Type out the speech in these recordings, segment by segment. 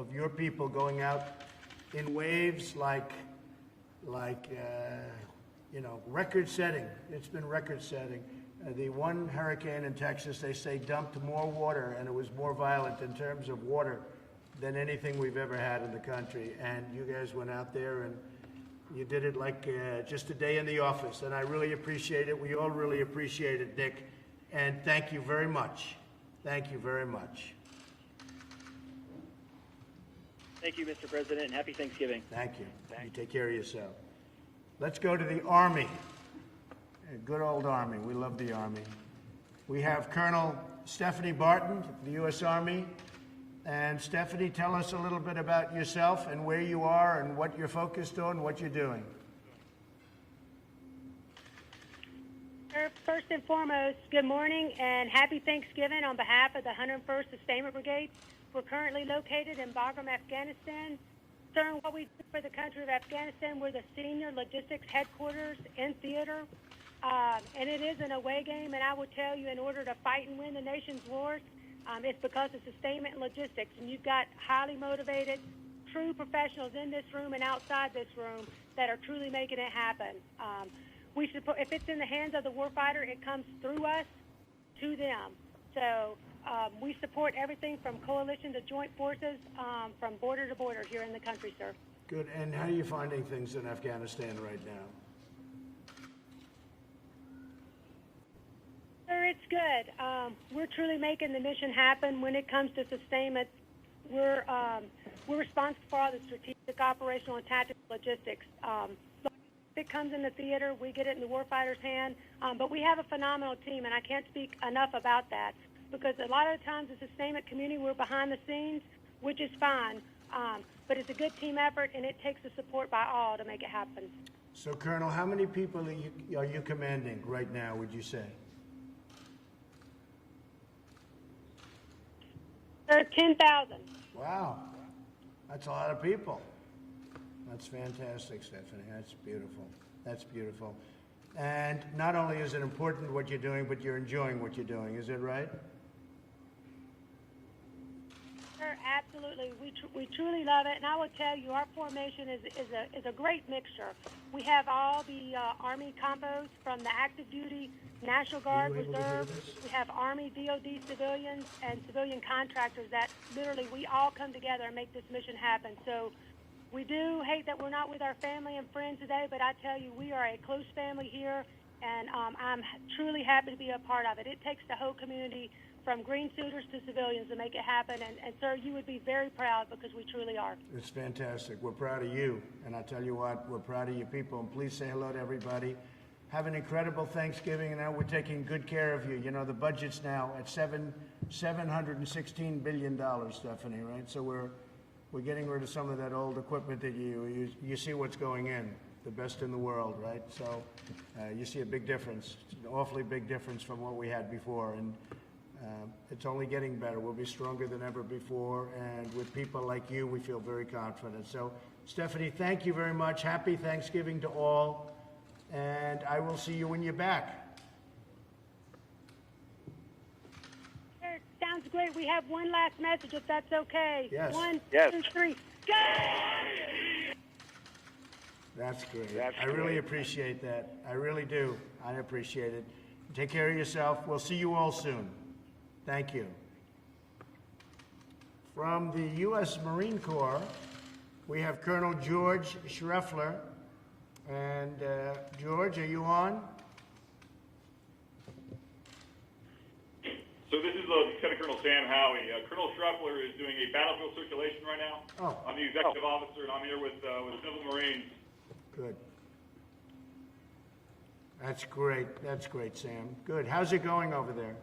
of your people going out in waves like record-setting. It's been record-setting. The one hurricane in Texas, they say, dumped more water, and it was more violent in terms of water than anything we've ever had in the country. And you guys went out there and you did it like just a day in the office, and I really appreciate it. We all really appreciate it, Dick, and thank you very much. Thank you very much. Thank you, Mr. President, and happy Thanksgiving. Thank you. You take care of yourself. Let's go to the Army. Good old Army. We love the Army. We have Colonel Stephanie Barton, the U.S. Army. And Stephanie, tell us a little bit about yourself and where you are and what you're focused on, what you're doing. First and foremost, good morning and happy Thanksgiving on behalf of the 101st Sustainment Brigade. We're currently located in Bagram, Afghanistan. Sir, what we do for the country of Afghanistan, we're the senior logistics headquarters in theater. And it is an away game, and I will tell you, in order to fight and win the nation's wars, it's because of sustainment and logistics. And you've got highly motivated, true professionals in this room and outside this room that are truly making it happen. We support, if it's in the hands of the warfighter, it comes through us to them. So we support everything from coalition to joint forces, from border to border here in the country, sir. Good. And how are you finding things in Afghanistan right now? Sir, it's good. We're truly making the mission happen. When it comes to sustainment, we're responsible for all the strategic, operational, and tactical logistics. If it comes in the theater, we get it in the warfighter's hand. But we have a phenomenal team, and I can't speak enough about that, because a lot of the times the sustainment community, we're behind the scenes, which is fine. But it's a good team effort, and it takes the support by all to make it happen. So, Colonel, how many people are you commanding right now, would you say? 10,000. Wow. That's a lot of people. That's fantastic, Stephanie. That's beautiful. That's beautiful. And not only is it important what you're doing, but you're enjoying what you're doing. Is that right? Sir, absolutely. We truly love it. And I will tell you, our formation is a great mixture. We have all the Army combos from the active duty, National Guard, Reserve. We have Army, DOD civilians, and civilian contractors that literally we all come together and make this mission happen. So we do hate that we're not with our family and friends today, but I tell you, we are a close family here, and I'm truly happy to be a part of it. It takes the whole community, from green suiters to civilians, to make it happen. And sir, you would be very proud, because we truly are. It's fantastic. We're proud of you. And I tell you what, we're proud of your people. And please say hello to everybody. Have an incredible Thanksgiving, and now we're taking good care of you. You know, the budget's now at $716 billion, Stephanie, right? So we're getting rid of some of that old equipment that you see what's going in, the best in the world, right? So you see a big difference, an awfully big difference from what we had before. And it's only getting better. We'll be stronger than ever before. And with people like you, we feel very confident. So, Stephanie, thank you very much. Happy Thanksgiving to all. And I will see you when you're back. Sounds great. We have one last message, if that's okay. Yes. One, yes. 2, 3, go! That's great. I really appreciate that. I really do. I appreciate it. Take care of yourself. We'll see you all soon. Thank you. From the U.S. Marine Corps, we have Colonel George Schreffler. And George, are you on? So this is Lieutenant Colonel Sam Howie. Colonel Schreffler is doing a battlefield circulation right now. Oh. I'm the executive officer, and I'm here with Civil Marines. Good. That's great. That's great, Sam. Good. How's it going over there?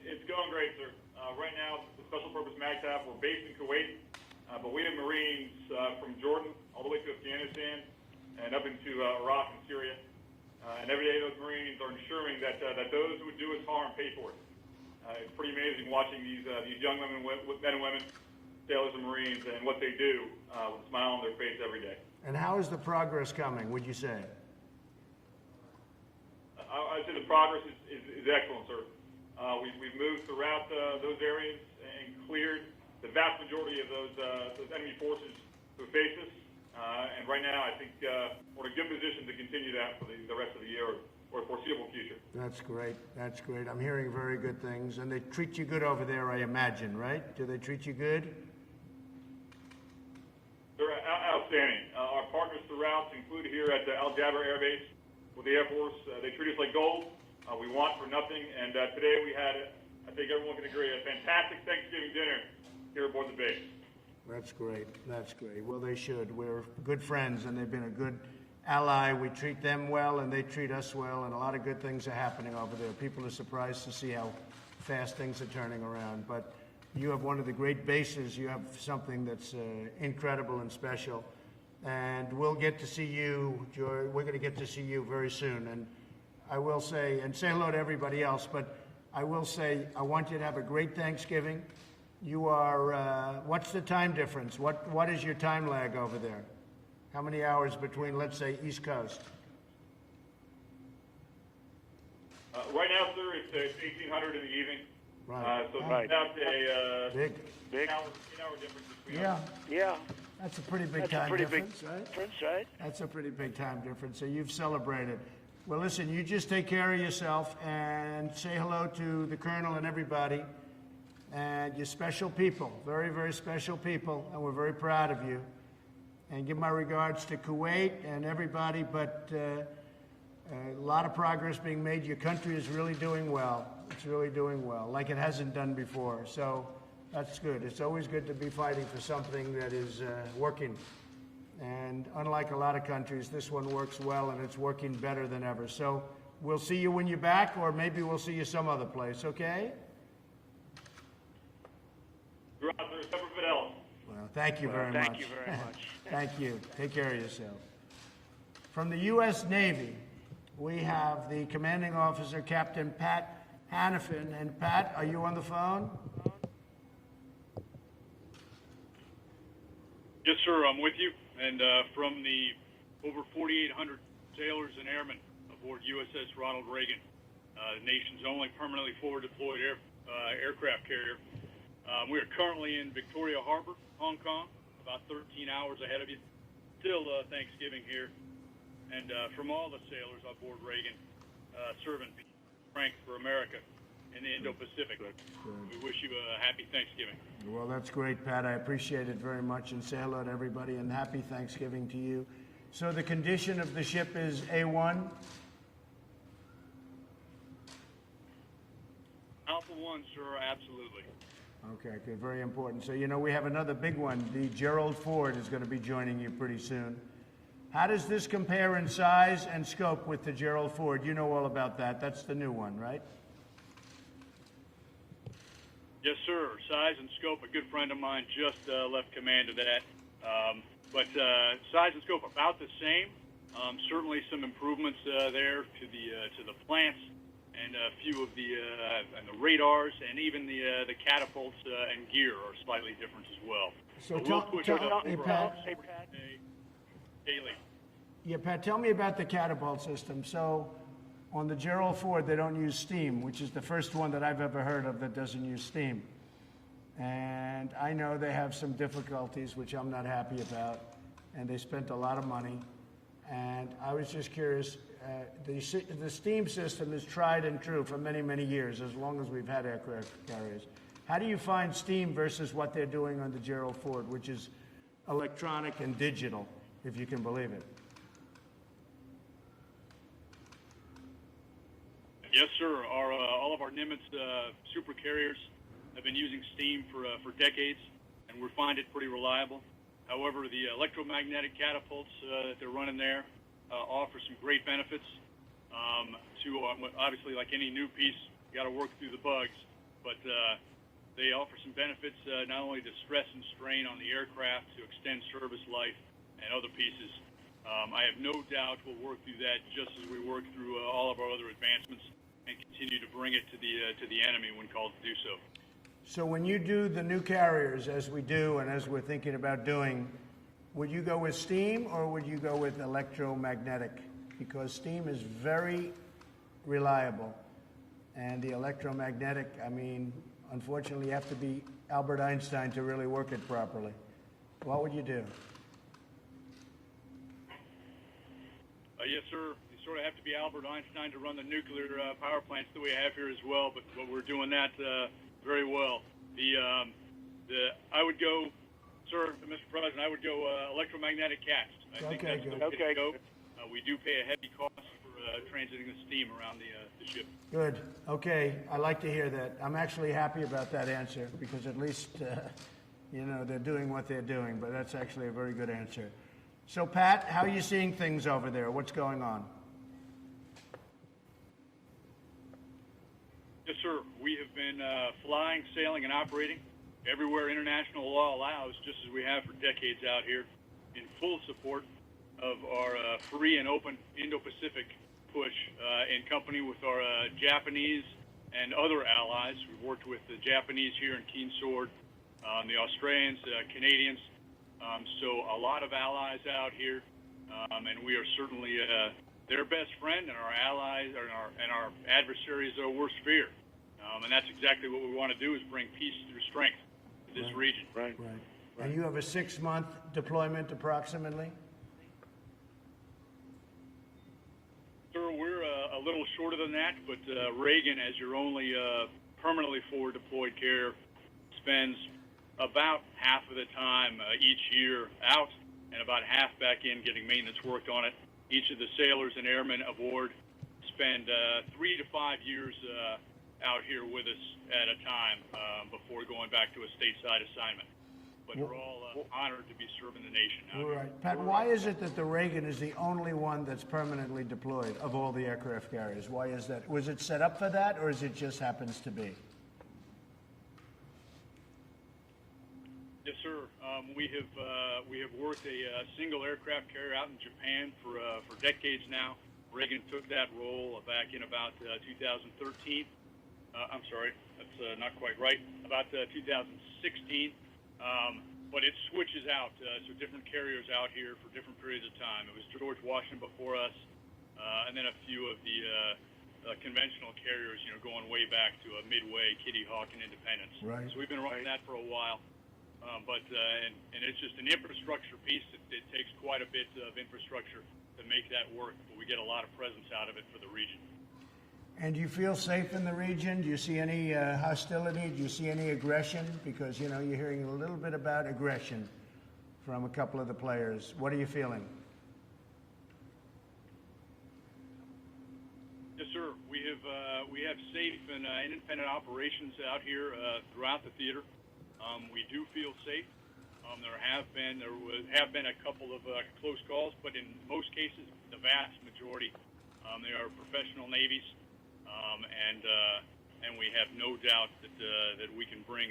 It's going great, sir. Right now, the Special Purpose MAGTF, we're based in Kuwait, but we have Marines from Jordan all the way to Afghanistan and up into Iraq and Syria. And every day those Marines are ensuring that those who would do us harm pay for it. It's pretty amazing watching these young men and women, sailors and Marines, and what they do with a smile on their face every day. And how is the progress coming, would you say? I'd say the progress is excellent, sir. We've moved throughout those areas and cleared majority of those enemy forces who face us. And right now, I think we're in a good position to continue that for the rest of the year or foreseeable future. That's great. That's great. I'm hearing very good things. And they treat you good over there, I imagine, right? Do they treat you good? They're outstanding. Our partners throughout, include here at the Al Jaber Air Base with the Air Force, they treat us like gold. We want for nothing. And today we had, I think everyone can agree, a fantastic Thanksgiving dinner here aboard the base. That's great. That's great. Well, they should. We're good friends, and they've been a good ally. We treat them well, and they treat us well, and a lot of good things are happening over there. People are surprised to see how fast things are turning around. But you have one of the great bases. You have something that's incredible and special. And we'll get to see you, Joy. We're going to get to see you very soon. And I will say, and say hello to everybody else, but I will say I want you to have a great Thanksgiving. You are, what's the time difference? What is your time lag over there? How many hours between, let's say, East Coast? Right now, sir, it's 1800 in the evening. Right. So it's about a Big. 10-hour difference between Yeah. us. Yeah, That's a pretty big that's a time pretty big difference, right? difference, right? That's a pretty big time difference. So you've celebrated. Well, listen, you just take care of yourself and say hello to the Colonel and everybody. And you're special people, very, very special people, and we're very proud of you. And give my regards to Kuwait and everybody, but a lot of progress being made. Your country is really doing well. It's really doing well, like it hasn't done before. So that's good. It's always good to be fighting for something that is working. And unlike a lot of countries, this one works well, and it's working better than ever. So we'll see you when you're back, or maybe we'll see you some other place, okay? You're out there, Semper Fidelis. Well, thank you very much. Thank you very much. Thank you. Take care of yourself. From the U.S. Navy, we have the commanding officer, Captain Pat Hannafin. And Pat, are you on the phone? Yes, sir, I'm with you. And from the over 4,800 sailors and airmen aboard USS Ronald Reagan, the nation's only permanently forward-deployed aircraft carrier, we are currently in Victoria Harbor, Hong Kong, about 13 hours ahead of you. Still Thanksgiving here. And from all the sailors aboard Reagan, serving strength for America in the Indo-Pacific, we wish you a happy Thanksgiving. Well, that's great, Pat. I appreciate it very much, and say hello to everybody, and happy Thanksgiving to you. So the condition of the ship is A1? Alpha 1, sir, absolutely. Okay, good, very important. So, you know, we have another big one. The Gerald Ford is going to be joining you pretty soon. How does this compare in size and scope with the Gerald Ford? You know all about that. That's the new one, right? Yes, sir. Size and scope. A good friend of mine just left command of that. But size and scope about the same. Certainly some improvements there to the plants and a few of the radars, and even the catapults and gear are slightly different as well. So But tell, push tell, it up hey, for Pat, daily. yeah, Pat, tell me about the catapult system. So on the Gerald Ford, they don't use steam, which is the first one that I've ever heard of that doesn't use steam. And I know they have some difficulties, which I'm not happy about, and they spent a lot of money. And I was just curious, the steam system is tried and true for many, many years, as long as we've had aircraft carriers. How do you find steam versus what they're doing on the Gerald Ford, which is electronic and digital, if you can believe it? Yes, sir. All of our Nimitz super carriers have been using steam for decades, and we find it pretty reliable. However, the electromagnetic catapults that they're running there offer some great benefits. Obviously, like any new piece, you got to work through the bugs, but they offer some benefits not only to stress and strain on the aircraft to extend service life and other pieces. I have no doubt we'll work through that just as we work through all of our other advancements and continue to bring it to the enemy when called to do so. So when you do the new carriers, as we do and as we're thinking about doing, would you go with steam or would you go with electromagnetic? Because steam is very reliable, and the electromagnetic, I mean, Unfortunately, you have to be Albert Einstein to really work it properly. What would you do? Yes, sir. You sort of have to be Albert Einstein to run the nuclear power plants that we have here as well, but we're doing that very well. I would go, sir, Mr. President, I would go electromagnetic cats. I think Okay, that's good. the way to go. We do pay a heavy cost for transiting the steam around the ship. Good. Okay, I like to hear that. I'm actually happy about that answer because at least, they're doing what they're doing, but that's actually a very good answer. So, Pat, how are you seeing things over there? What's going on? Yes, sir. We have been flying, sailing, and operating everywhere international law allows, just as we have for decades out here, in full support of our free and open Indo-Pacific push in company with our Japanese and other allies. We've worked with the Japanese here in Keen Sword, the Australians, Canadians, so a lot of allies out here, and we are certainly their best friend and our allies and our adversaries' worst fear. And that's exactly what we want to do, is bring peace through strength to this region. Right. And you have a 6-month deployment approximately? Sir, we're a little shorter than that, but Reagan, as your only permanently forward deployed carrier, spends about half of the time each year out and about half back in getting maintenance work on it. Each of the sailors and airmen aboard spend 3 to 5 years out here with us at a time before going back to a stateside assignment. But we're all honored to be serving the nation out here. Right. Pat, why is it that the Reagan is the only one that's permanently deployed of all the aircraft carriers? Why is that? Was it set up for that, or is it just happens to be? Yes, sir. We have worked a single aircraft carrier out in Japan for decades now. Reagan took that role back in about 2013. I'm sorry, that's not quite right. About 2016. But it switches out, so different carriers out here for different periods of time. It was George Washington before us, and then a few of the conventional carriers, going way back to Midway, Kitty Hawk, and Independence. Right. So we've been running that for a while. But it's just an infrastructure piece. It takes quite a bit of infrastructure to make that work, but we get a lot of presence out of it for the region. And do you feel safe in the region? Do you see any hostility? Do you see any aggression? Because, you're hearing a little bit about aggression from a couple of the players. What are you feeling? Yes, sir. We have safe and independent operations out here throughout the theater. We do feel safe. There have been a couple of close calls, but in most cases, the vast majority, they are professional navies. And we have no doubt that we can bring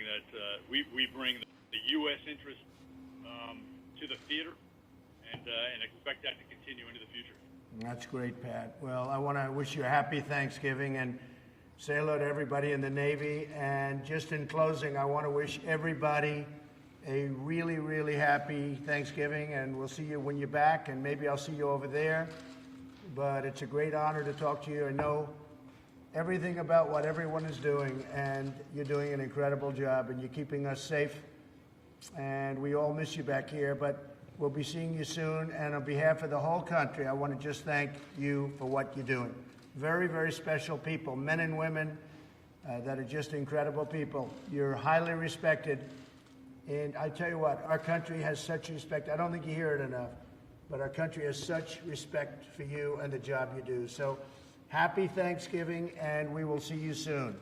we bring the U.S. interest to the theater, and expect that to continue into the future. That's great, Pat. Well, I want to wish you a happy Thanksgiving and say hello to everybody in the Navy. And just in closing, I want to wish everybody a really, really happy Thanksgiving, and we'll see you when you're back, and maybe I'll see you over there. But it's a great honor to talk to you and know everything about what everyone is doing, and you're doing an incredible job, and you're keeping us safe, and we all miss you back here, but we'll be seeing you soon, and on behalf of the whole country, I want to just thank you for what you're doing. Very, very special people, men and women that are just incredible people. You're highly respected, and I tell you what, our country has such respect. I don't think you hear it enough, but our country has such respect for you and the job you do. So happy Thanksgiving, and we will see you soon.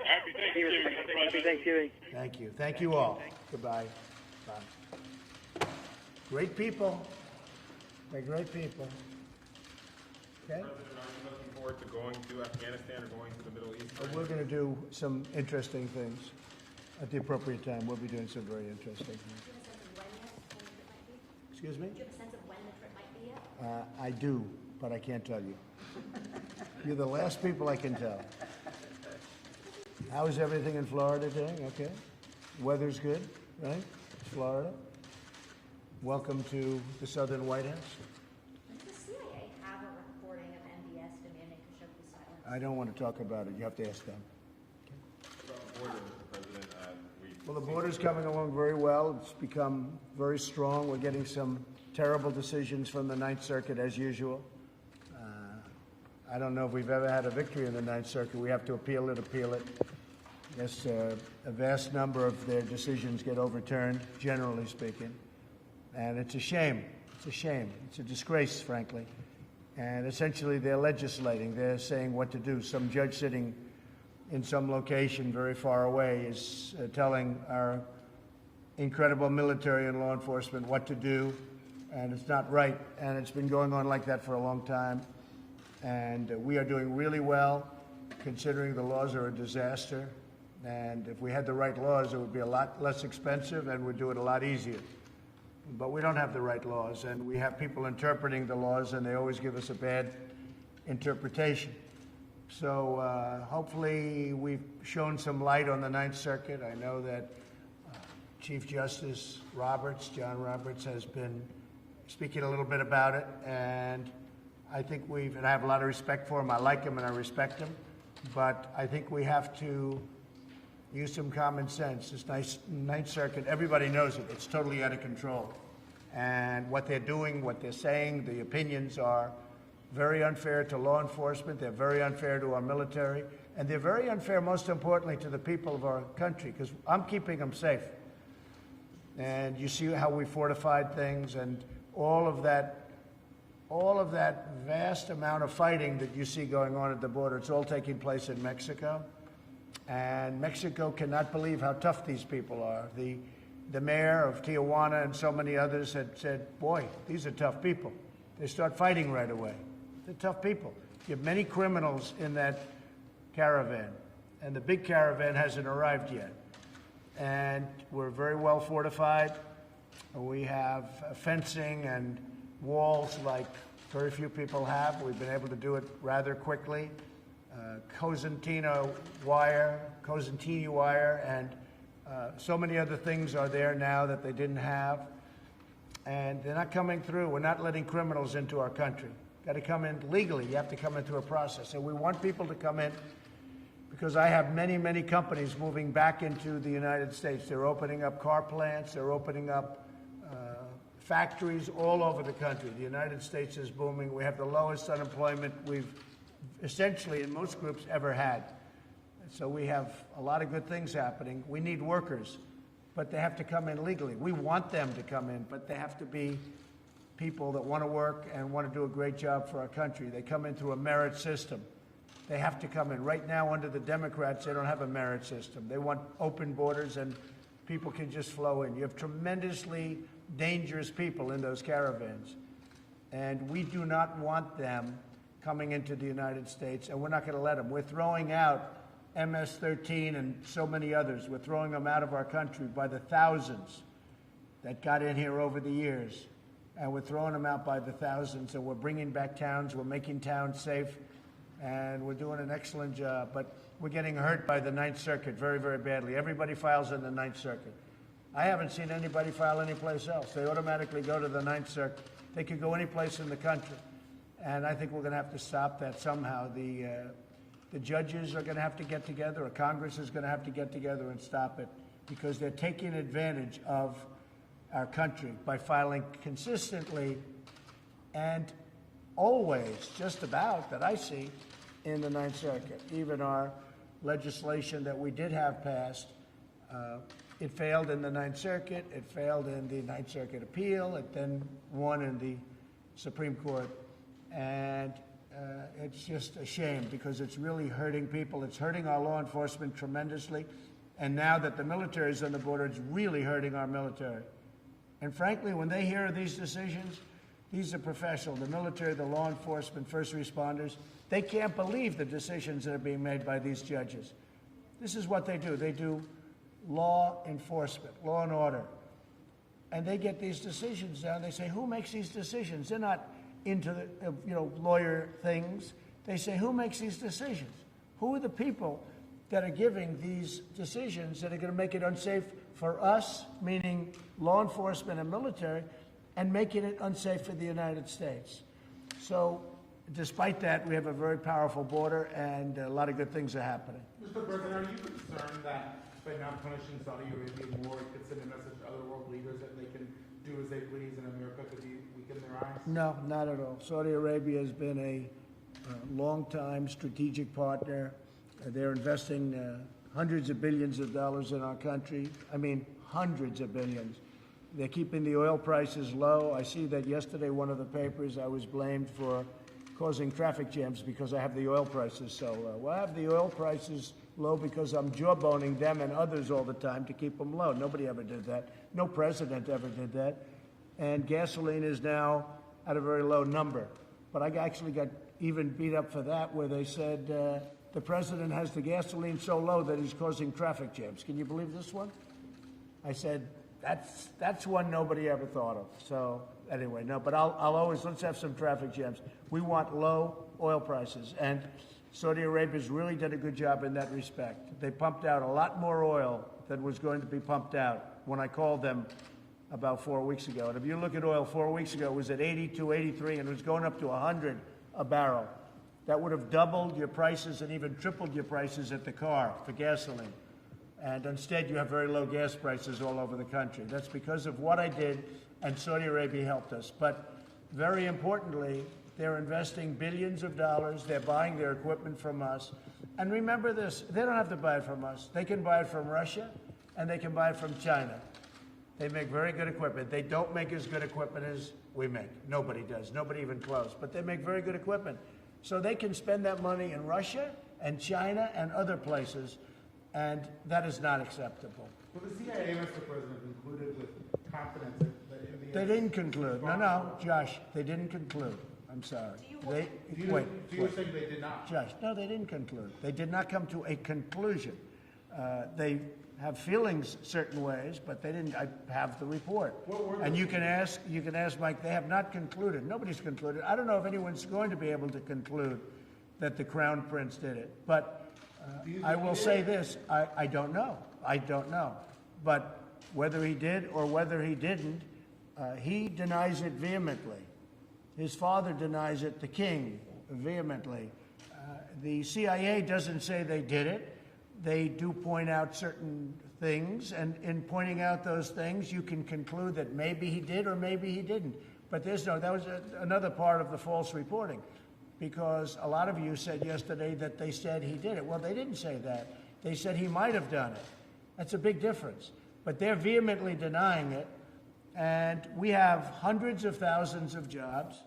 Happy Thanksgiving, Mr. President. Happy Thanksgiving. Thank you. Thank you all. Goodbye. Bye. Great people. They're great people. Okay? President, are you looking forward to going to Afghanistan or going to the Middle East? We're going to do some interesting things at the appropriate time. We'll be doing some very interesting things. Excuse me? Do you have a sense of when the trip might be yet? I do, but I can't tell you. You're the last people I can tell. How is everything in Florida doing? Okay. Weather's good, right? Florida. Welcome to the Southern White House. Does the CIA have a recording of MBS demanding I don't want to talk about it. You have to ask them. About the border, Mr. President, Well, the border's coming along very well. It's become very strong. We're getting some terrible decisions from the Ninth Circuit, as usual. I don't know if we've ever had a victory in the Ninth Circuit. We have to appeal it. Yes, a vast number of their decisions get overturned, generally speaking. And it's a shame. It's a shame. It's a disgrace, frankly. And essentially, they're legislating. They're saying what to do. Some judge sitting in some location very far away is telling our incredible military and law enforcement what to do, and it's not right. And it's been going on like that for a long time. And we are doing really well, considering the laws are a disaster. And if we had the right laws, it would be a lot less expensive and would do it a lot easier. But we don't have the right laws, and we have people interpreting the laws, and they always give us a bad interpretation. So hopefully we've shown some light on the Ninth Circuit. I know that Chief Justice Roberts, John Roberts, has been speaking a little bit about it, and I think and I have a lot of respect for him. I like him and I respect him, but I think we have to use some common sense. This Ninth Circuit, everybody knows it. It's totally out of control. And what they're doing, what they're saying, the opinions are very unfair to law enforcement. They're very unfair to our military. And they're very unfair, most importantly, to the people of our country, because I'm keeping them safe. And you see how we fortified things, and all of that vast amount of fighting that you see going on at the border, it's all taking place in Mexico. And Mexico cannot believe how tough these people are. The mayor of Tijuana and so many others had said, boy, these are tough people. They start fighting right away. They're tough people. You have many criminals in that caravan, and the big caravan hasn't arrived yet. And we're very well fortified. We have fencing and walls like very few people have. We've been able to do it rather quickly. Cosentino wire, and so many other things are there now that they didn't have. And they're not coming through. We're not letting criminals into our country. Got to come in legally. You have to come in through a process. And we want people to come in because I have many, many companies moving back into the United States. They're opening up car plants. They're opening up factories all over the country. The United States is booming. We have the lowest unemployment we've essentially in most groups ever had. So we have a lot of good things happening. We need workers, but they have to come in legally. We want them to come in, but they have to be people that want to work and want to do a great job for our country. They come in through a merit system. They have to come in. Right now, under the Democrats, they don't have a merit system. They want open borders and people can just flow in. You have tremendously dangerous people in those caravans, and we do not want them coming into the United States, and we're not going to let them. We're throwing out MS-13 and so many others. We're throwing them out of our country by the thousands that got in here over the years, and we're throwing them out by the thousands, and we're bringing back towns. We're making towns safe, and we're doing an excellent job, but we're getting hurt by the Ninth Circuit very, very badly. Everybody files in the Ninth Circuit. I haven't seen anybody file anyplace else. They automatically go to the Ninth Circuit. They could go any place in the country. And I think we're going to have to stop that somehow. The judges are going to have to get together, or Congress is going to have to get together and stop it, because they're taking advantage of our country by filing consistently and always, just about, that I see, in the Ninth Circuit. Even our legislation that we did have passed, it failed in the Ninth Circuit, it failed in the Ninth Circuit appeal, it then won in the Supreme Court. And it's just a shame, because it's really hurting people. It's hurting our law enforcement tremendously. And now that the military is on the border, it's really hurting our military. And frankly, when they hear these decisions, these are professionals, the military, the law enforcement, first responders, they can't believe the decisions that are being made by these judges. This is what they do. They do law enforcement, law and order. And they get these decisions down. They say, who makes these decisions? They're not into the lawyer things. They say, who makes these decisions? Who are the people that are giving these decisions that are going to make it unsafe for us, meaning law enforcement and military, and making it unsafe for the United States? So despite that, we have a very powerful border, and a lot of good things are happening. Mr. President, are you concerned that by not punishing Saudi Arabia more, it could send a message to other world leaders that they can do as they please and America could be weak in their eyes? No, not at all. Saudi Arabia has been a long-time strategic partner. They're investing hundreds of billions of dollars in our country. I mean, hundreds of billions. They're keeping the oil prices low. I see that yesterday, one of the papers, I was blamed for causing traffic jams because I have the oil prices so low. Well, I have the oil prices low because I'm jawboning them and others all the time to keep them low. Nobody ever did that. No president ever did that. And gasoline is now at a very low number. But I actually got even beat up for that, where they said the president has the gasoline so low that he's causing traffic jams. Can you believe this one? I said, that's one nobody ever thought of. So anyway, no, but I'll always, let's have some traffic jams. We want low oil prices, and Saudi Arabia's really done a good job in that respect. They pumped out a lot more oil than was going to be pumped out when I called them about 4 weeks ago. And if you look at oil 4 weeks ago, it was at 82, 83, and it was going up to 100 a barrel. That would have doubled your prices and even tripled your prices at the car for gasoline. And instead, you have very low gas prices all over the country. That's because of what I did, and Saudi Arabia helped us. But very importantly, they're investing billions of dollars. They're buying their equipment from us. And remember this, they don't have to buy it from us. They can buy it from Russia, and they can buy it from China. They make very good equipment. They don't make as good equipment as we make. Nobody does, nobody even close. But they make very good equipment. So they can spend that money in Russia and China and other places, and that is not acceptable. Well, the CIA, Mr. President, concluded with confidence that India... They didn't conclude. No, Josh, they didn't conclude. I'm sorry. Wait. You're saying they did not? Josh, no, they didn't conclude. They did not come to a conclusion. They have feelings certain ways, but they didn't. I have the report. And you can ask Mike, they have not concluded. Nobody's concluded. I don't know if anyone's going to be able to conclude that the Crown Prince did it. But I will say this, I don't know. I don't know. But whether he did or whether he didn't, he denies it vehemently. His father denies it, the king, vehemently. The CIA doesn't say they did it. They do point out certain things, and in pointing out those things, you can conclude that maybe he did or maybe he didn't. But that was another part of the false reporting, because a lot of you said yesterday that they said he did it. Well, they didn't say that. They said he might have done it. That's a big difference. But they're vehemently denying it, and we have hundreds of thousands of jobs.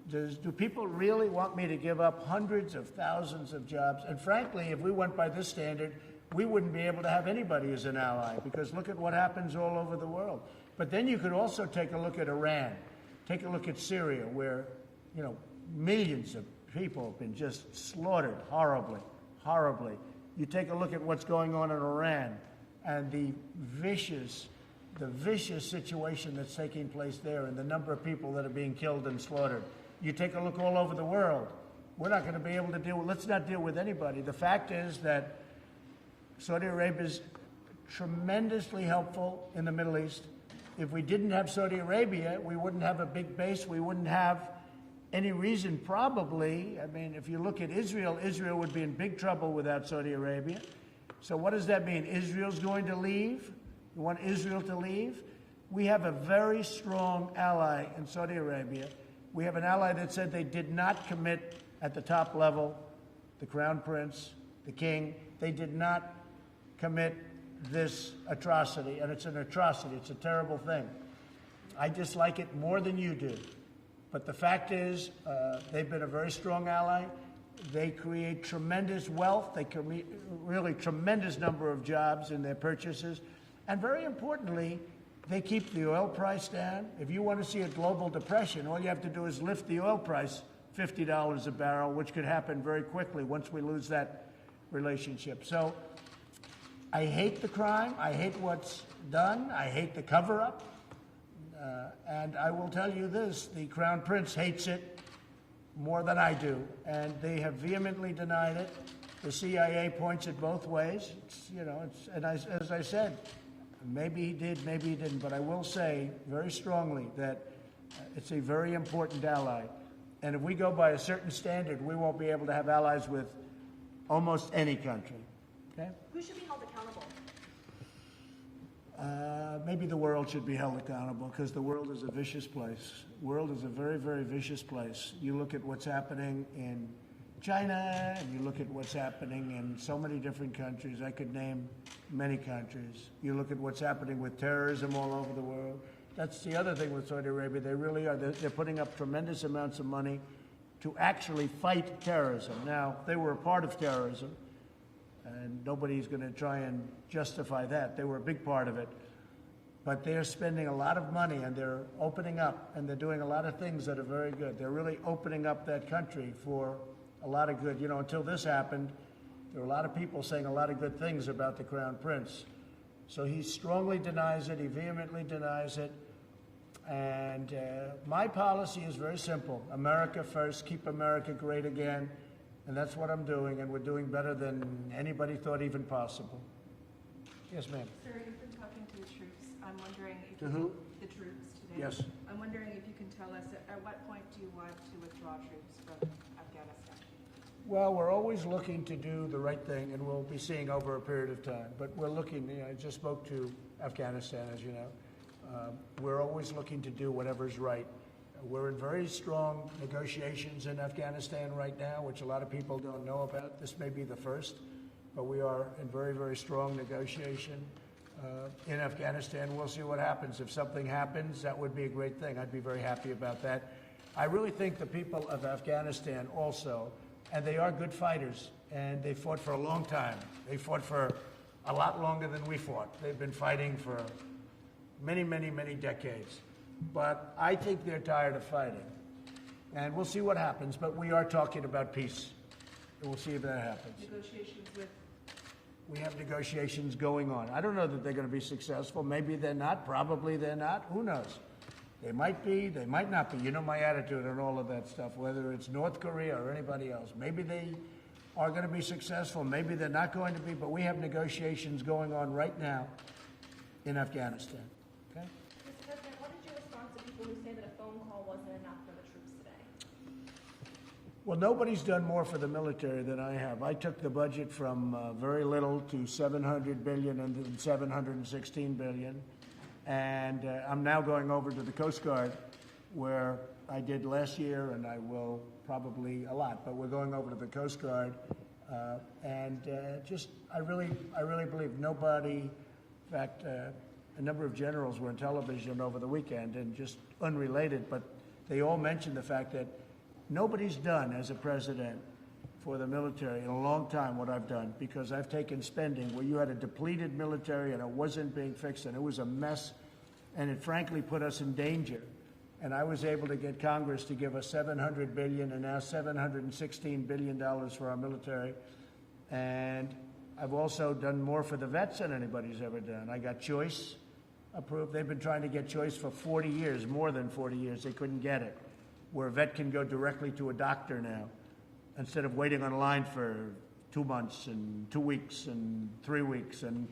Do people really want me to give up hundreds of thousands of jobs? And frankly, if we went by this standard, we wouldn't be able to have anybody as an ally, because look at what happens all over the world. But then you could also take a look at Iran, take a look at Syria, where, millions of people have been just slaughtered horribly, horribly. You take a look at what's going on in Iran and the vicious situation that's taking place there, and the number of people that are being killed and slaughtered. You take a look all over the world. We're not going to be able to let's not deal with anybody. The fact is that Saudi Arabia is tremendously helpful in the Middle East. If we didn't have Saudi Arabia, we wouldn't have a big base. We wouldn't have any reason, probably. I mean, if you look at Israel, Israel would be in big trouble without Saudi Arabia. So what does that mean? Israel's going to leave? You want Israel to leave? We have a very strong ally in Saudi Arabia. We have an ally that said they did not commit at the top level, the Crown Prince, the King. They did not commit this atrocity, and it's an atrocity. It's a terrible thing. I dislike it more than you do. But the fact is, they've been a very strong ally. They create tremendous wealth. They create really tremendous number of jobs in their purchases. And very importantly, they keep the oil price down. If you want to see a global depression, all you have to do is lift the oil price $50 a barrel, which could happen very quickly once we lose that relationship. So I hate the crime. I hate what's done. I hate the cover-up. And I will tell you this, the Crown Prince hates it more than I do, and they have vehemently denied it. The CIA points it both ways. As I said, maybe he did, maybe he didn't, but I will say very strongly that it's a very important ally. And if we go by a certain standard, we won't be able to have allies with almost any country, okay? Who should be held accountable? Maybe the world should be held accountable, because the world is a vicious place. The world is a very, very vicious place. You look at what's happening in China, and you look at what's happening in so many different countries. I could name many countries. You look at what's happening with terrorism all over the world. That's the other thing with Saudi Arabia. They really are. They're putting up tremendous amounts of money to actually fight terrorism. Now, they were a part of terrorism, and nobody's going to try and justify that. They were a big part of it. But they're spending a lot of money, and they're opening up, and they're doing a lot of things that are very good. They're really opening up that country for a lot of good. You know, until this happened, there were a lot of people saying a lot of good things about the Crown Prince. So he strongly denies it. He vehemently denies it. And my policy is very simple. America first, keep America great again. And that's what I'm doing, and we're doing better than anybody thought even possible. Yes, ma'am. Sir, you've been talking to the troops. I'm wondering if To who? The troops today. Yes. I'm wondering if you can tell us at what point do you want to withdraw troops from Afghanistan? Well, we're always looking to do the right thing, and we'll be seeing over a period of time. But we're looking, I just spoke to Afghanistan, as you know. We're always looking to do whatever's right. We're in very strong negotiations in Afghanistan right now, which a lot of people don't know about. This may be the first, but we are in very, very strong negotiation in Afghanistan. We'll see what happens. If something happens, that would be a great thing. I'd be very happy about that. I really think the people of Afghanistan also, and they are good fighters, and they fought for a long time. They fought for a lot longer than we fought. They've been fighting for many, many, many decades. But I think they're tired of fighting. And we'll see what happens, but we are talking about peace. And we'll see if that happens. Negotiations with We have negotiations going on. I don't know that they're going to be successful. Maybe they're not. Probably they're not. Who knows? They might be. They might not be. You know my attitude on all of that stuff, whether it's North Korea or anybody else. Maybe they are going to be successful. Maybe they're not going to be. But we have negotiations going on right now in Afghanistan. Okay? Mr. President, what is your response to people who say that a phone call wasn't enough for the troops today? Well, nobody's done more for the military than I have. I took the budget from very little to 700 billion and then 716 billion. And I'm now going over to the Coast Guard, where I did last year, and I will probably a lot, but we're going over to the Coast Guard. I really believe nobody, in fact, a number of generals were on television over the weekend, and just unrelated, but they all mentioned the fact that nobody's done as a president for the military in a long time what I've done, because I've taken spending where you had a depleted military and it wasn't being fixed and it was a mess, and it frankly put us in danger. And I was able to get Congress to give us $700 billion and now $716 billion for our military. And I've also done more for the vets than anybody's ever done. I got choice approved. They've been trying to get choice for 40 years, more than 40 years. They couldn't get it. Where a vet can go directly to a doctor now, instead of waiting online for 2 months and 2 weeks and 3 weeks, and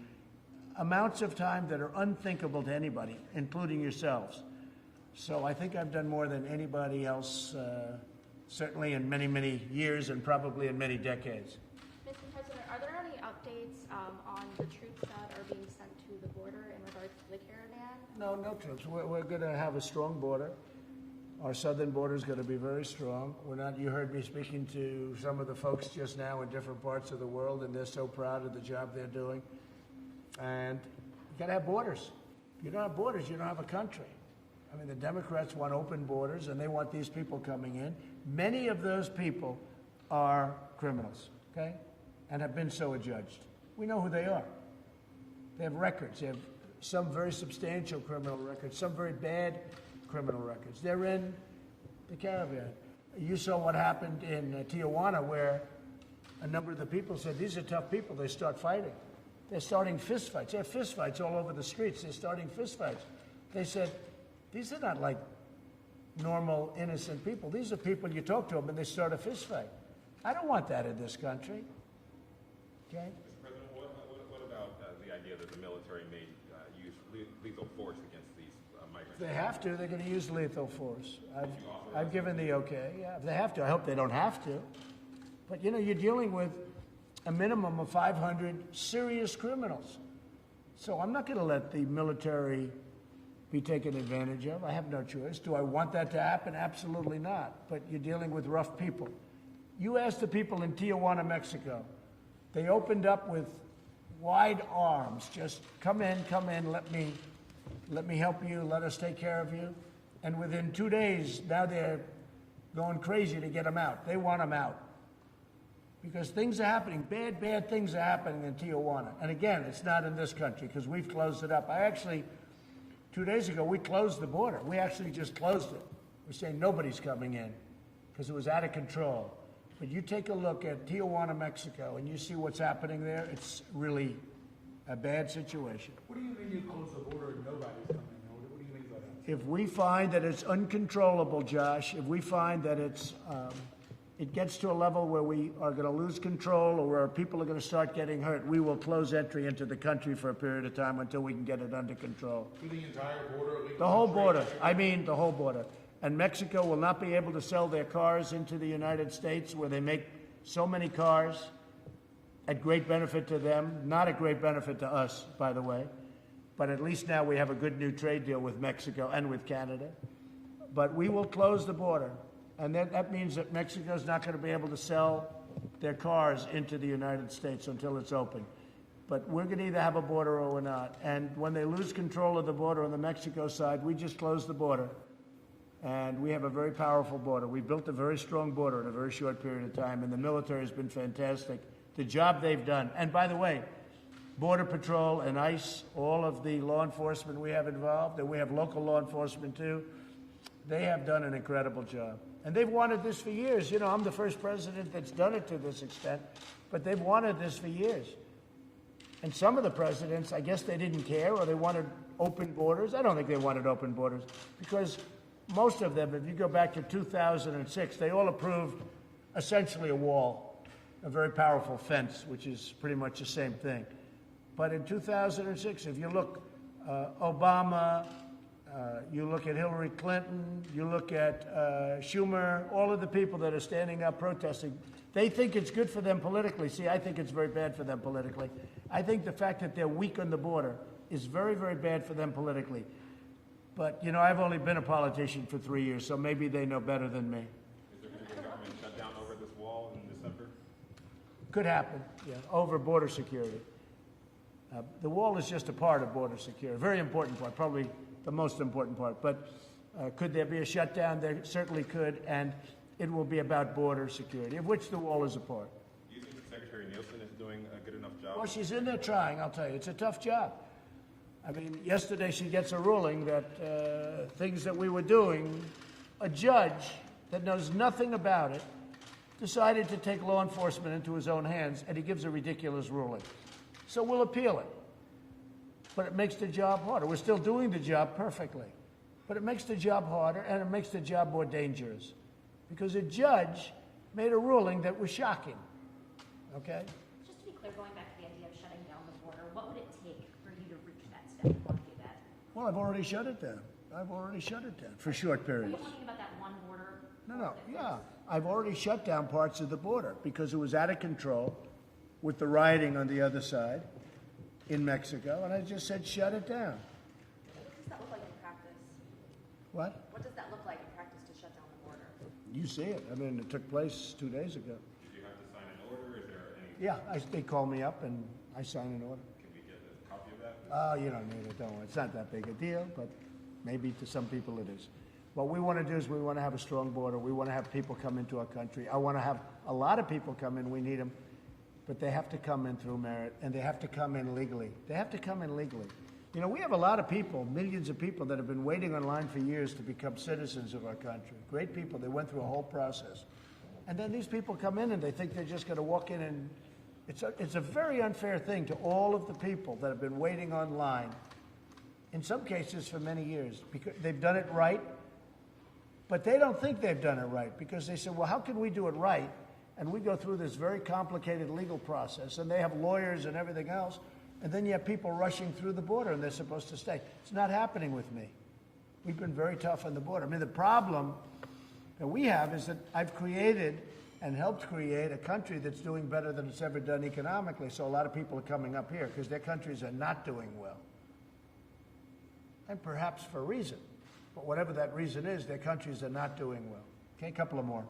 amounts of time that are unthinkable to anybody, including yourselves. So I think I've done more than anybody else, certainly in many, many years and probably in many decades. Mr. President, are there any updates on the troops that are being sent to the border in regards to the caravan? No, no troops. We're going to have a strong border. Our southern border is going to be very strong. You heard me speaking to some of the folks just now in different parts of the world, and they're so proud of the job they're doing. And you got to have borders. If you don't have borders, you don't have a country. I mean, the Democrats want open borders, and they want these people coming in. Many of those people are criminals, okay, and have been so adjudged. We know who they are. They have records. They have some very substantial criminal records, some very bad criminal records. They're in the caravan. You saw what happened in Tijuana, where a number of the people said, these are tough people. They start fighting. They're starting fist fights. They have fist fights all over the streets. They're starting fist fights. They said, these are not like normal, innocent people. These are people, you talk to them and they start a fist fight. I don't want that in this country. Okay? Mr. President, what about the idea that the military may use lethal force against these If they have to, they're gonna use lethal force. I've given the okay, yeah, if they have to. I hope they don't have to. But, you know, you're dealing with a minimum of 500 serious criminals. So I'm not gonna let the military be taken advantage of. I have no choice. Do I want that to happen? Absolutely not. But you're dealing with rough people. You ask the people in Tijuana, Mexico. They opened up with wide arms. Just come in, let me help you, let us take care of you. And within 2 days, now they're going crazy to get them out. They want them out. Because things are happening, bad things are happening in Tijuana. And again, it's not in this country because we've closed it up. 2 days ago, we closed the border. We actually just closed it. We're saying nobody's coming in because it was out of control. But you take a look at Tijuana, Mexico, and you see what's happening there, it's really a bad situation. What do you mean you close the border and nobody's coming? What do you mean by that? If we find that it's uncontrollable, Josh, if we find that it gets to a level where we are going to lose control or where people are going to start getting hurt, we will close entry into the country for a period of time until we can get it under control. To the entire border? The whole border. I mean, the whole border. And Mexico will not be able to sell their cars into the United States where they make so many cars at great benefit to them, not at great benefit to us, by the way. But at least now we have a good new trade deal with Mexico and with Canada. But we will close the border. And that means that Mexico's not going to be able to sell their cars into the United States until it's open. But we're going to either have a border or we're not. And when they lose control of the border on the Mexico side, we just close the border. And we have a very powerful border. We built a very strong border in a very short period of time, and the military has been fantastic. The job they've done. And by the way, Border Patrol and ICE, all of the law enforcement we have involved, and we have local law enforcement too, they have done an incredible job. And they've wanted this for years. You know, I'm the first president that's done it to this extent, but they've wanted this for years. And some of the presidents, I guess they didn't care, or they wanted open borders. I don't think they wanted open borders, because most of them, if you go back to 2006, they all approved essentially a wall, a very powerful fence, which is pretty much the same thing. But in 2006, if you look, Obama, you look at Hillary Clinton, you look at Schumer, all of the people that are standing up protesting, they think it's good for them politically. See, I think it's very bad for them politically. I think the fact that they're weak on the border is very, very bad for them politically. But, you know, I've only been a politician for 3 years, so maybe they know better than me. Is there going to be a government shutdown over this wall in December? Could happen, yeah, over border security. The wall is just a part of border security, a very important part, probably the most important part. But could there be a shutdown? There certainly could, and it will be about border security, of which the wall is a part. Do you think Secretary Nielsen is doing a good enough job? Well, she's in there trying, I'll tell you. It's a tough job. I mean, yesterday she gets a ruling that things that we were doing, a judge that knows nothing about it decided to take law enforcement into his own hands, and he gives a ridiculous ruling. So we'll appeal it. But it makes the job harder. We're still doing the job perfectly. But it makes the job harder, and it makes the job more dangerous. Because a judge made a ruling that was shocking. Okay? Just to be clear, going back to the idea of shutting down the border, what would it take for you to reach that step? You want to do that? Well, I've already shut it down. I've already shut it down for short Are periods. you talking about that one border? No, yeah. I've already shut down parts of the border because it was out of control with the rioting on the other side in Mexico, and I just said shut it down. What does that look like in practice? What? What does that look like in practice to shut down the border? You see it. I mean, it took place 2 days ago. Did you have to sign an order? Is there any? Yeah, they called me up and I signed an order. Can we get a copy of that? Oh, you don't need it, don't worry. It's not that big a deal, but maybe to some people it is. What we want to do is we want to have a strong border. We want to have people come into our country. I want to have a lot of people come in. We need them. But they have to come in through merit, and they have to come in legally. They have to come in legally. You know, we have a lot of people, millions of people that have been waiting online for years to become citizens of our country. Great people. They went through a whole process. And then these people come in and they think they're just going to walk in and it's a very unfair thing to all of the people that have been waiting online, in some cases for many years, because they've done it right, but they don't think they've done it right because they said, well, how can we do it right? And we go through this very complicated legal process, and they have lawyers and everything else, and then you have people rushing through the border, and they're supposed to stay. It's not happening with me. We've been very tough on the border. I mean, the problem that we have is that I've created and helped create a country that's doing better than it's ever done economically. So a lot of people are coming up here because their countries are not doing well. And perhaps for a reason. But whatever that reason is, their countries are not doing well. Okay, a couple of more.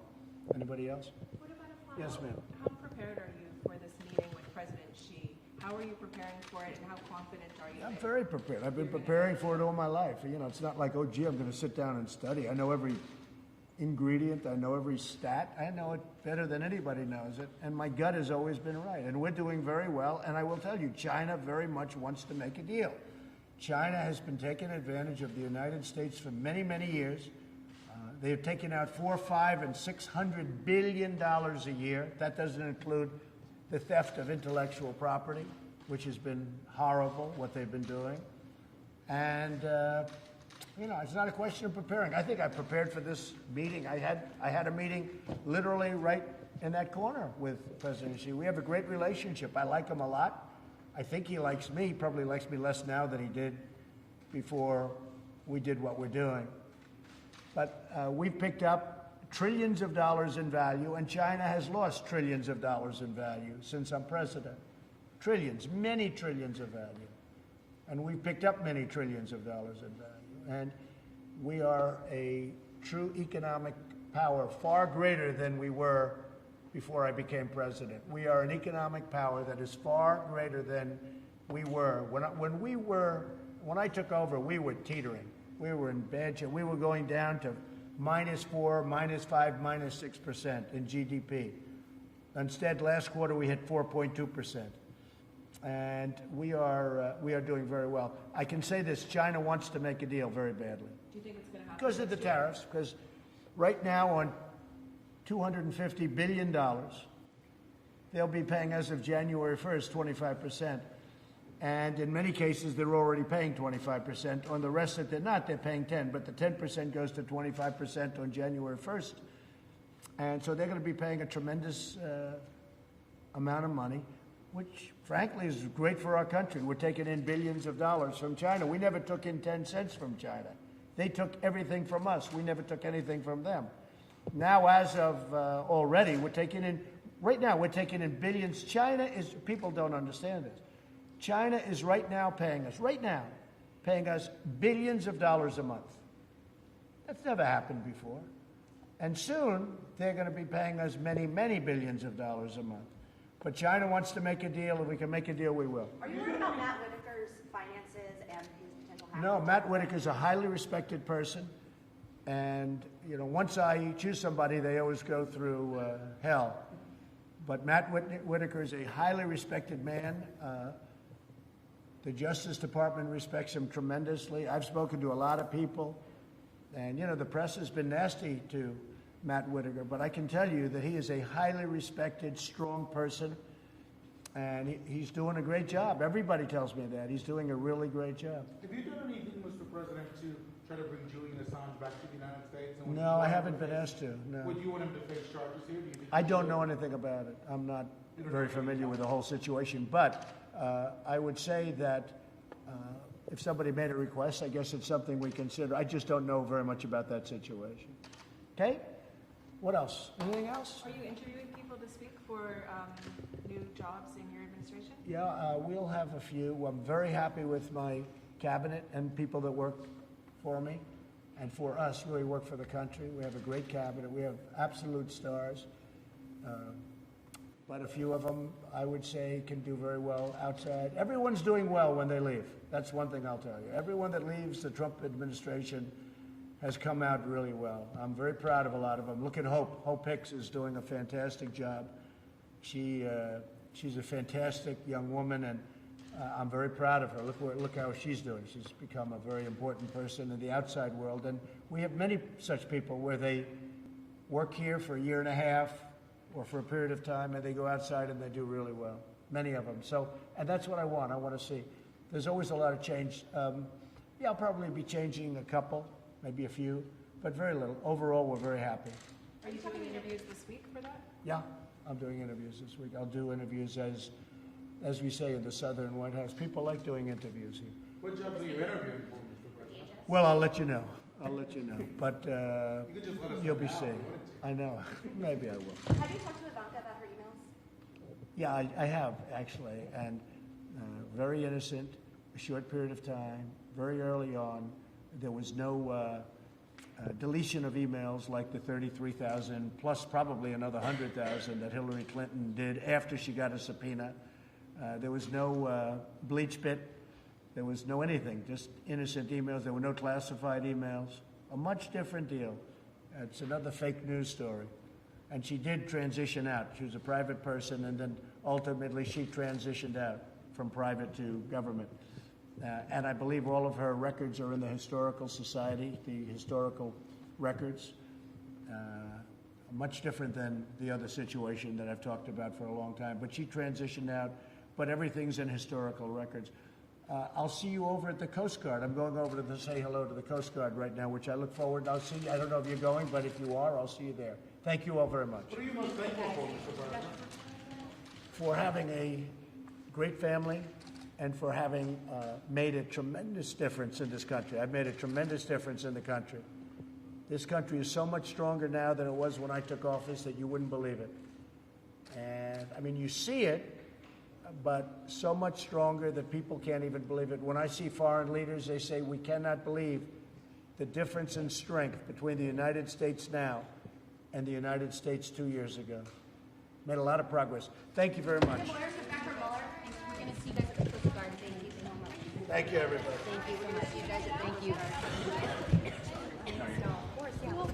Anybody else? What about a follow-up? Yes, ma'am. How prepared are you for this meeting with President Xi? How are you preparing for it, and how confident are you? I'm that very prepared. I've been preparing for it all my life. You know, it's not like, oh, gee, I'm going to sit down and study. I know every ingredient. I know every stat. I know it better than anybody knows it. And my gut has always been right. And we're doing very well. And I will tell you, China very much wants to make a deal. China has been taking advantage of the United States for many, many years. They have taken out $400, $500, and $600 billion a year. That doesn't include the theft of intellectual property, which has been horrible, what they've been doing. And, you know, it's not a question of preparing. I think I prepared for this meeting. I had a meeting literally right in that corner with President Xi. We have a great relationship. I like him a lot. I think he likes me. He probably likes me less now than he did before we did what we're doing. But we've picked up trillions of dollars in value, and China has lost trillions of dollars in value since I'm president. Trillions, many trillions of value. And we've picked up many trillions of dollars in value. And we are a true economic power, far greater than we were before I became president. We are an economic power that is far greater than we were. When I took over, we were teetering. We were in bad shape. We were going down to -4, -5, -6% in GDP. Instead, last quarter we hit 4.2%. And we are doing very well. I can say this, China wants to make a deal very badly. Do you think it's going to happen? Because of the tariffs, because right now on $250 billion, they'll be paying as of January 1st, 25%. And in many cases, they're already paying 25%. On the rest that they're not, they're paying 10%. But the 10% goes to 25% on January 1st. And so they're going to be paying a tremendous amount of money, which, frankly, is great for our country. We're taking in billions of dollars from China. We never took in 10 cents from China. They took everything from us. We never took anything from them. Now, as of already, we're taking in billions. China is, people don't understand this. China is right now paying us billions of dollars a month. That's never happened before. And soon, they're going to be paying us many, many billions of dollars a month. But China wants to make a deal. If we can make a deal, we will. Are you worried about Matt Whitaker's finances and his potential hackers? No, Matt Whitaker's a highly respected person. And, you know, once I choose somebody, they always go through hell. But Matt Whitaker is a highly respected man. The Justice Department respects him tremendously. I've spoken to a lot of people. And, you know, the press has been nasty to Matt Whitaker. But I can tell you that he is a highly respected, strong person. And he's doing a great job. Everybody tells me that. He's doing a really great job. Have you done anything, Mr. President, to try to bring Julian Assange back to the United States? And No, I haven't been asked to, no. Would you want him to face charges here? Do you think I don't know anything about it. I'm not very familiar with the whole situation. But I would say that if somebody made a request, I guess it's something we consider. I just don't know very much about that situation. Okay? What else? Anything else? Are you interviewing people this week for new jobs in your administration? Yeah, we'll have a few. I'm very happy with my cabinet and people that work for me and for us, really work for the country. We have a great cabinet. We have absolute stars. But a few of them, I would say, can do very well outside. Everyone's doing well when they leave. That's one thing I'll tell you. Everyone that leaves the Trump administration has come out really well. I'm very proud of a lot of them. Look at Hope. Hope Hicks is doing a fantastic job. She's a fantastic young woman, and I'm very proud of her. Look how she's doing. She's become a very important person in the outside world. And we have many such people where they work here for a year and a half or for a period of time, and they go outside and they do really well. Many of them. So, and that's what I want. I want to see. There's always a lot of change. Yeah, I'll probably be changing a couple, maybe a few, but very little. Overall, we're very happy. Are you doing interviews this week for that? Yeah, I'm doing interviews this week. I'll do interviews as we say in the Southern White House. People like doing interviews here. What jobs are you interviewing for, Mr. President? Well, I'll let you know. I'll let you know. But you'll be seeing. I know. Maybe I will. Have you talked to Ivanka about her emails? Yeah, I have, actually, and very innocent, a short period of time, very early on. There was no deletion of emails like the 33,000, plus probably another 100,000 that Hillary Clinton did after she got a subpoena. There was no bleach pit. There was no anything, just innocent emails. There were no classified emails. A much different deal. It's another fake news story. And she did transition out. She was a private person, and then ultimately she transitioned out from private to government. And I believe all of her records are in the Historical Society, the historical records. Much different than the other situation that I've talked about for a long time. But she transitioned out, but everything's in historical records. I'll see you over at the Coast Guard. I'm going over to say hello to the Coast Guard right now, which I look forward. I'll see you. I don't know if you're going, but if you are, I'll see you there. Thank you all very much. What are you most thankful for, Mr. President? For having a great family and for having made a tremendous difference in this country. I've made a tremendous difference in the country. This country is so much stronger now than it was when I took office that you wouldn't believe it. And, I mean, you see it, but so much stronger that people can't even believe it. When I see foreign leaders, they say, we cannot believe the difference in strength between the United States now and the United States 2 years ago. Made a lot of progress. Thank you very much. Dr. Mueller, we're going to see you guys at the Coast Guard. Thank you so much. Thank you, everybody. Thank you so much. You guys, thank you. So, of course, yeah.